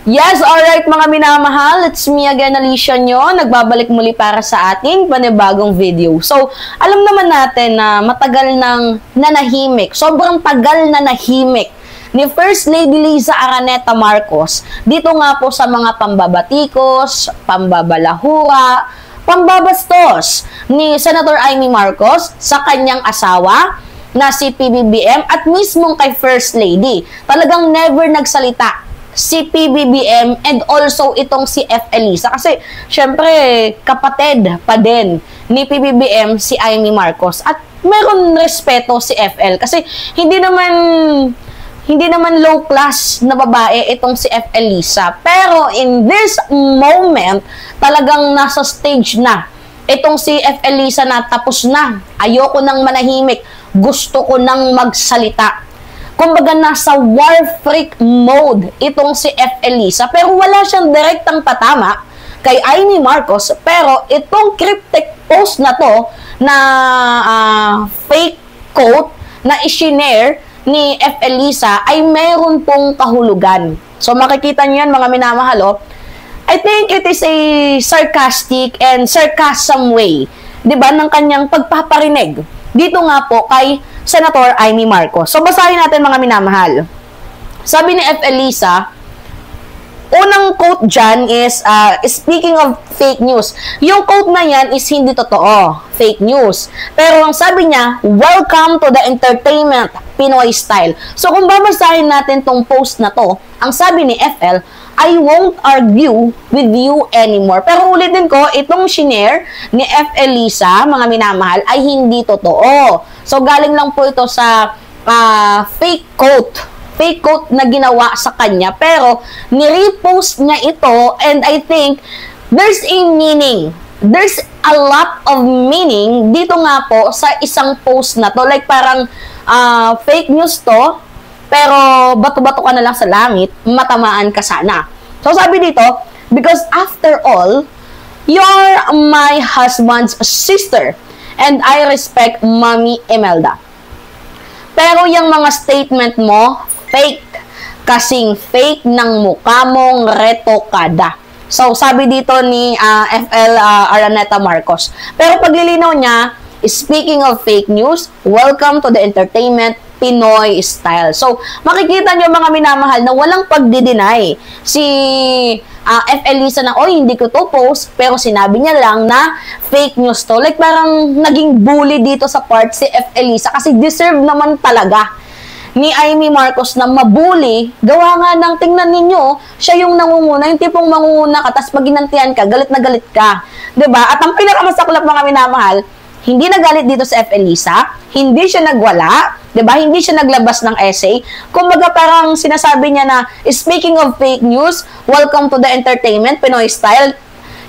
Yes, alright mga minamahal, it's me again, Alicia nyo, nagbabalik muli para sa ating panibagong video. So, alam naman natin na matagal nang nanahimik, sobrang tagal na nahimik ni First Lady Liza Araneta Marcos dito nga po sa mga pambabatikos, pambabalahura, pambabastos ni Senator Amy Marcos sa kanyang asawa na si PBBM at mismong kay First Lady. Talagang never nagsalita si PBBM and also itong si F. Elisa. Kasi, syempre, kapatid pa din ni PBBM si Amy Marcos. At meron respeto si FL. Kasi, hindi naman low class na babae itong si F. Elisa. Pero, in this moment, talagang nasa stage na itong si F. Elisa na tapos na. Ayoko nang manahimik. Gusto ko nang magsalita. Kumbaga nasa war freak mode itong si F. Elisa, pero wala siyang direktang patama kay Amy Marcos, pero itong cryptic post na to na fake quote na isinare ni F. Elisa ay meron pong kahulugan. So makikita niyo yan mga minamahal. I think it is a sarcastic and sarcasm way, 'di ba, ng kanyang pagpaparinig dito nga po kay Senator Amy Marcos. So, basahin natin mga minamahal. Sabi ni F. Elisa, unang quote dyan is, speaking of fake news, yung quote na yan is hindi totoo, fake news. Pero ang sabi niya, welcome to the entertainment, Pinoy style. So, kung babasahin natin tong post na to, ang sabi ni FL, I won't argue with you anymore. Pero ulitin ko, itong shinare ni F. Elisa, mga minamahal, ay hindi totoo. So, galing lang po ito sa fake quote na ginawa sa kanya. Pero, ni-repost niya ito and I think there's a meaning. There's a lot of meaning dito nga po sa isang post na to. Like parang fake news to, pero bato-bato ka na lang sa langit, matamaan ka sana. So, sabi dito, because after all, you're my husband's sister and I respect Mommy Imelda. Pero yung mga statement mo, fake. Kasing fake ng mukha mong retokada. So, sabi dito ni FL Araneta Marcos. Pero paglilinaw niya, speaking of fake news, welcome to the entertainment Pinoy style. So, makikita nyo mga minamahal na walang pagdi-deny si F. Elisa na, oy, hindi ko to post, pero sinabi niya lang na fake news to. Like, parang naging bully dito sa part si F. Elisa kasi deserve naman talaga ni Amy Marcos na mabully. Gawa nga ng tingnan ninyo, siya yung nangunguna, yung tipong mangunguna ka, tapos pag ginantihan ka, galit na galit ka. 'Di ba? At ang pinakamasaklap mga minamahal, hindi nagalit dito sa F. Elisa, hindi siya nagwala, 'di ba? Hindi siya naglabas ng essay. Kumbaga parang sinasabi niya na, speaking of fake news, welcome to the entertainment, Pinoy style.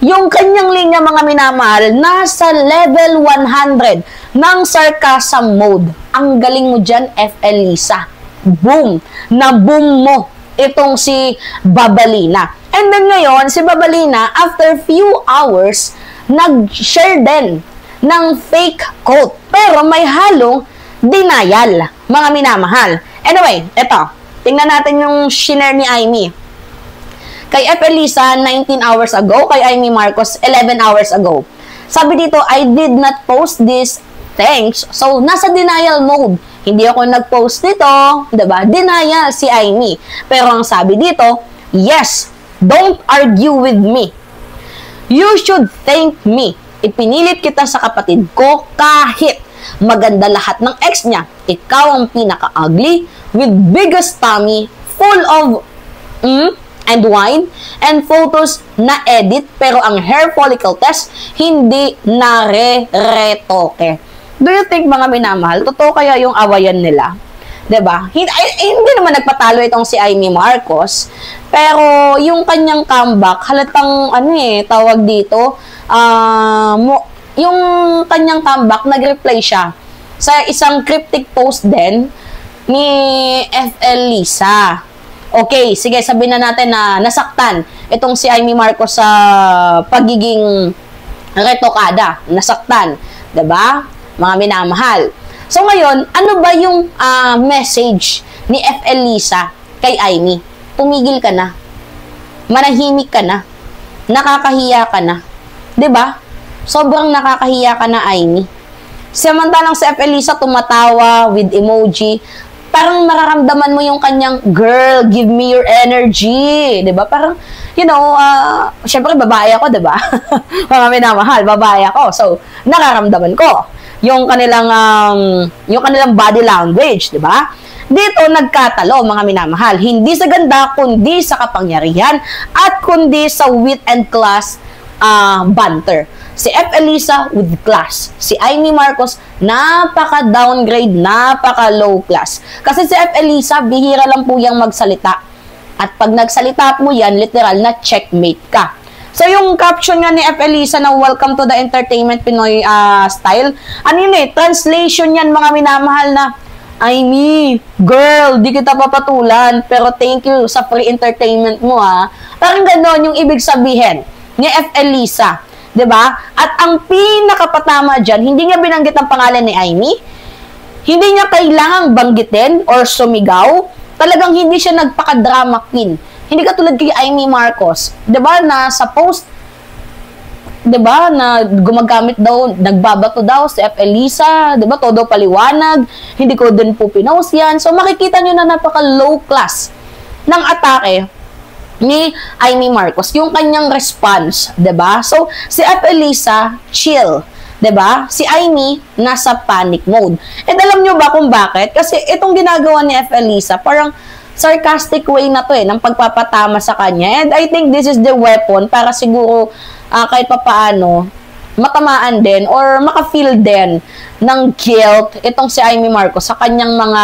Yung kanyang linya mga minamahal, nasa level 100 ng sarcasm mode. Ang galing mo dyan, F. Elisa. Boom! Na-boom mo itong si Babalina. And then ngayon, si Babalina, after few hours, nag-share din ng fake quote. Pero may halong denial, mga minamahal. Anyway, eto. Tingnan natin yung shinare ni Amy. Kay F. Elisa, 19 hours ago. Kay Amy Marcos, 11 hours ago. Sabi dito, I did not post this. Thanks. So, nasa denial mode. Hindi ako nag-post nito. Diba? Denial si Amy. Pero ang sabi dito, yes, don't argue with me. You should thank me. Ipinilit kita sa kapatid ko kahit maganda lahat ng ex niya. Ikaw ang pinaka-ugly with biggest tummy full of and wine and photos na edit pero ang hair follicle test hindi nare-retoke. Do you think mga minamahal, totoo kaya yung awayan nila? 'Di ba? Hindi naman nagpatalo itong si Amy Marcos, pero yung kanyang comeback halatang tawag dito, yung kanyang comeback nag-reply siya sa isang cryptic post din ni F. Elisa. Okay, sige, sabihin na natin na nasaktan itong si Amy Marcos sa pagiging retokada. Nasaktan, 'di ba? Mga minamahal. So ngayon, ano ba yung message ni F. Elisa kay Amy? Tumigil ka na. manahimik ka na. Nakakahiya ka na. 'Di ba? Sobrang nakakahiya ka na, Aimee. Samantalang si F. Elisa tumatawa with emoji. Parang nararamdaman mo yung kanyang, girl, give me your energy. 'Di ba? Parang, you know, syempre babae ako, 'di ba? Mga minamahal, babae ako. So, nararamdaman ko yung kanilang body language, 'di ba? Dito nagkatalo, mga minamahal. Hindi sa ganda, kundi sa kapangyarihan at kundi sa wit and class banter. Si F. Elisa with class. Si Aimee Marcos, napaka-downgrade, napaka-low class. Kasi si F. Elisa, bihira lang po yung magsalita. At pag nagsalita po yan, literal na checkmate ka. So, yung caption nga ni F. Elisa na welcome to the entertainment Pinoy style, ano yun translation yan, mga minamahal na, Aimee, girl, di kita papatulan, pero thank you sa free entertainment mo, ha. Parang gano'n yung ibig sabihin ni F. Elisa. 'Di ba? At ang pinakapatama diyan, hindi niya binanggit ang pangalan ni Aimee. Hindi niya kailangang banggitin or sumigaw. Talagang hindi siya nagpaka-drama queen. Hindi katulad kay Aimee Marcos, 'di ba, na sa post 'di ba, na gumagamit daw, nagbabato daw si F. Elisa, 'di ba? Todo paliwanag. Hindi ko din po pinost yan. So makikita niyo na napaka-low class ng atake ni Aimee Marcos, yung kanyang response, 'di ba? So, si F. Elisa, chill, 'di ba? Si Aimee, nasa panic mode. And alam nyo ba kung bakit? Kasi itong ginagawa ni F. Elisa, parang sarcastic way na to ng pagpapatama sa kanya. And I think this is the weapon para siguro kahit papaano, matamaan din or maka-feel din ng guilt itong si Aimee Marcos sa kanyang mga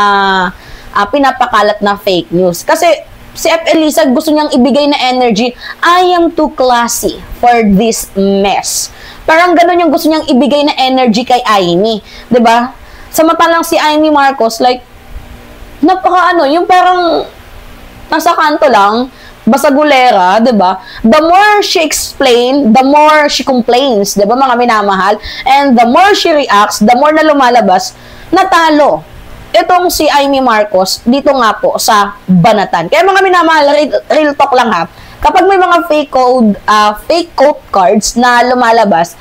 pinapakalat na fake news. Kasi si F. Elisa gusto niyang ibigay na energy, I am too classy for this mess. Parang ganun yung gusto niyang ibigay na energy kay Aimee. 'Di ba? Samantalang si Aimee Marcos, like, yung parang nasa kanto lang, basagulera, 'di ba? The more she explain, the more she complains, 'di ba, mga minamahal? And the more she reacts, the more na lumalabas, natalo itong si Aimee Marcos dito nga po sa banatan. Kaya mga minamahal, real talk lang ha. Kapag may mga fake quote cards na lumalabas,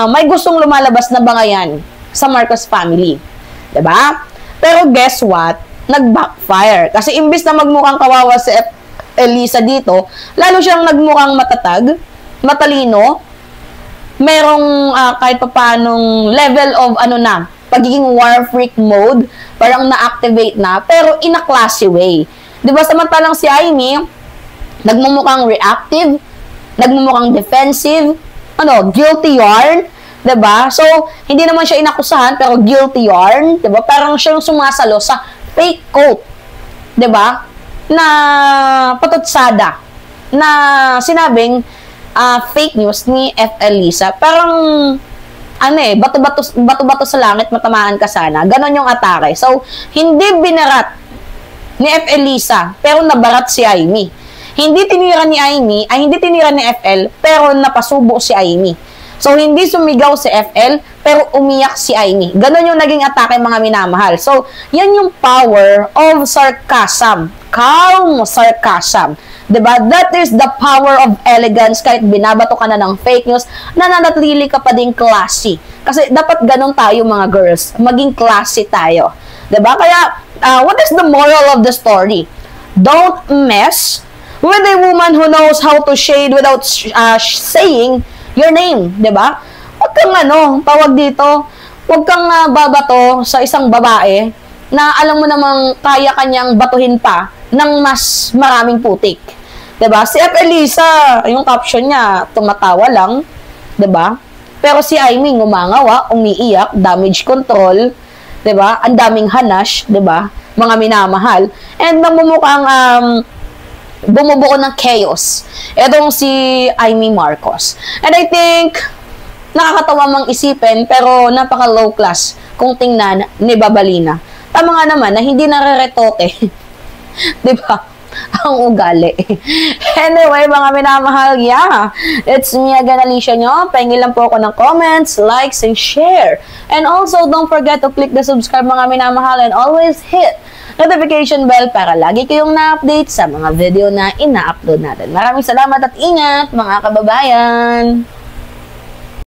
may gustong lumalabas na bangayan sa Marcos family. 'Di ba? Pero guess what? Nag-backfire. Kasi imbis na magmukhang kawawa si F. Elisa dito, lalo siyang nagmukhang matatag, matalino, merong kahit papanong level of pagiging war freak mode, parang na-activate na, pero in a classy way. 'Di ba? Samantalang si Aimee, nagmumukhang reactive, nagmumukhang defensive, guilty yarn, 'di ba? So, hindi naman siya inakusahan, pero guilty yarn, 'di ba? Parang siyang sumasalo sa fake quote, 'di ba? Na patutsada, na sinabing fake news ni F. Elisa. Parang bato-bato sa langit, matamaan ka sana. Ganon yung atake. So, hindi binarat ni F. Elisa, pero nabarat si Aimee. Hindi tinira ni Aimee, hindi tinira ni FL, pero napasubo si Aimee. So, hindi sumigaw si FL, pero umiyak si Aimee. Ganon yung naging atake, mga minamahal. So, yan yung power of sarcasm. Calm sarcasm. Diba? That is the power of elegance. Kahit binabato ka na ng fake news, nananatili ka pa din classy. Kasi dapat ganun tayo, mga girls. Maging classy tayo. Diba? Kaya, what is the moral of the story? Don't mess with a woman who knows how to shade without saying your name. Diba? Huwag kang tawag dito, huwag kang babato sa isang babae na alam mo namang kaya kanyang batuhin pa ng mas maraming putik. 'Di ba? Si F. Elisa, yung caption niya, tumatawa lang, 'di ba? Pero si Aimee ngumangawa, umiiyak, damage control, 'di ba? Ang daming hanash, 'di ba? Mga minamahal. And namumukhang bumubuo ng chaos. Etong si Aimee Marcos. And I think nakakatawa mang isipin, pero napaka low class kung tingnan ni Babalina. Tama nga naman na hindi nareretoke. 'Di ba? Ang ugali. Anyway, mga minamahal, it's me again, Alicia nyo. Pahingi lang po ako ng comments, likes, and share. And also, don't forget to click the subscribe, mga minamahal, and always hit notification bell para lagi kayong na-update sa mga video na ina-upload natin. Maraming salamat at ingat mga kababayan!